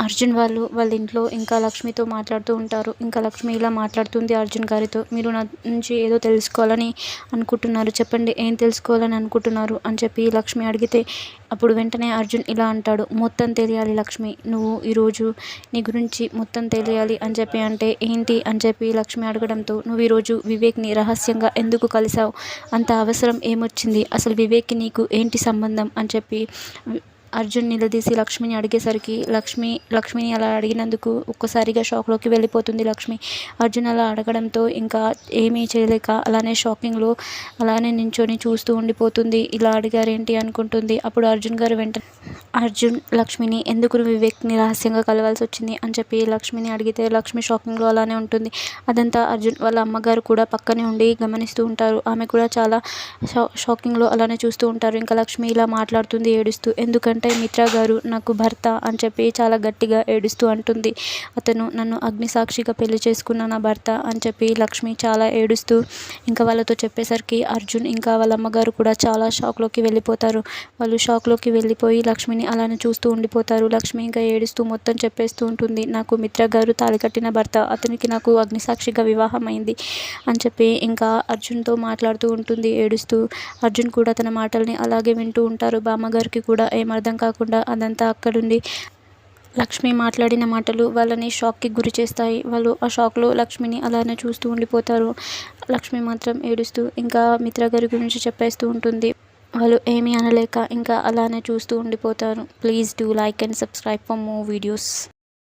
అర్జున్ వాళ్ళ ఇంట్లో ఇంకా లక్ష్మితో మాట్లాడుతూ ఉంటారు. ఇంకా లక్ష్మి ఇలా మాట్లాడుతుంది అర్జున్ గారితో. మీరు నా నుంచి ఏదో తెలుసుకోవాలని అనుకుంటున్నారు, చెప్పండి ఏం తెలుసుకోవాలని అనుకుంటున్నారు అని చెప్పి లక్ష్మి అడిగితే అప్పుడు వెంటనే అర్జున్ ఇలా అంటాడు, మొత్తం తెలియాలి లక్ష్మి, నువ్వు ఈరోజు నీ గురించి మొత్తం తెలియాలి అని చెప్పి అంటే ఏంటి అని చెప్పి లక్ష్మి అడగడంతో నువ్వు ఈరోజు వివేక్ని రహస్యంగా ఎందుకు కలిసావు, అంత అవసరం ఏమొచ్చింది, అసలు వివేక్కి నీకు ఏంటి సంబంధం అని చెప్పి అర్జున్ నిలదీసి లక్ష్మిని అడిగేసరికి లక్ష్మిని అలా అడిగినందుకు ఒక్కసారిగా షాక్లోకి వెళ్ళిపోతుంది లక్ష్మి. అర్జున్ అలా అడగడంతో ఇంకా ఏమీ చేయలేక అలానే షాకింగ్లో అలానే నించొని చూస్తూ ఉండిపోతుంది. ఇలా అడిగారేంటి అనుకుంటుంది. అప్పుడు అర్జున్ గారు అర్జున్ లక్ష్మిని ఎందుకు నువ్వు వివేక్ని రహస్యంగా కలవాల్సి వచ్చింది అని చెప్పి లక్ష్మిని అడిగితే లక్ష్మి షాకింగ్లో అలానే ఉంటుంది. అదంతా అర్జున్ వాళ్ళ అమ్మగారు కూడా పక్కనే ఉండి గమనిస్తూ ఉంటారు. ఆమె కూడా చాలా షాకింగ్లో అలానే చూస్తూ ఉంటారు. ఇంకా లక్ష్మి ఇలా మాట్లాడుతుంది ఏడుస్తూ, ఎందుకంటే మిత్ర గారు నాకు భర్త అని చెప్పి చాలా గట్టిగా ఏడుస్తూ అంటుంది. అతను నన్ను అగ్నిసాక్షిగా పెళ్లి చేసుకున్న నా భర్త అని చెప్పి లక్ష్మి చాలా ఏడుస్తూ ఇంకా వాళ్ళతో చెప్పేసరికి అర్జున్ ఇంకా వాళ్ళ అమ్మగారు కూడా చాలా షాక్లోకి వెళ్ళిపోతారు. వాళ్ళు షాక్లోకి వెళ్ళిపోయి లక్ష్మిని అలానే చూస్తూ ఉండిపోతారు. లక్ష్మి ఇంకా ఏడుస్తూ మొత్తం చెప్పేస్తూ ఉంటుంది, నాకు మిత్ర గారు తాళి కట్టిన భర్త, అతనికి నాకు అగ్నిసాక్షిగా వివాహం అయింది అని చెప్పి ఇంకా అర్జున్తో మాట్లాడుతూ ఉంటుంది ఏడుస్తూ. అర్జున్ కూడా తన మాటల్ని అలాగే వింటూ ఉంటారు. బామ్మగారికి కూడా ఏం అర్థం కాకుండా అదంతా అక్కడుండి లక్ష్మి మాట్లాడిన మాటలు వాళ్ళని షాక్కి గురి చేస్తాయి. వాళ్ళు ఆ షాక్లో లక్ష్మిని అలానే చూస్తూ ఉండిపోతారు. లక్ష్మి మాత్రం ఏడుస్తూ ఇంకా మిత్ర గారి గురించి చెప్పేస్తూ ఉంటుంది. వాళ్ళు ఏమీ అనలేక ఇంకా అలానే చూస్తూ ఉండిపోతారు. Please do like and subscribe for more videos.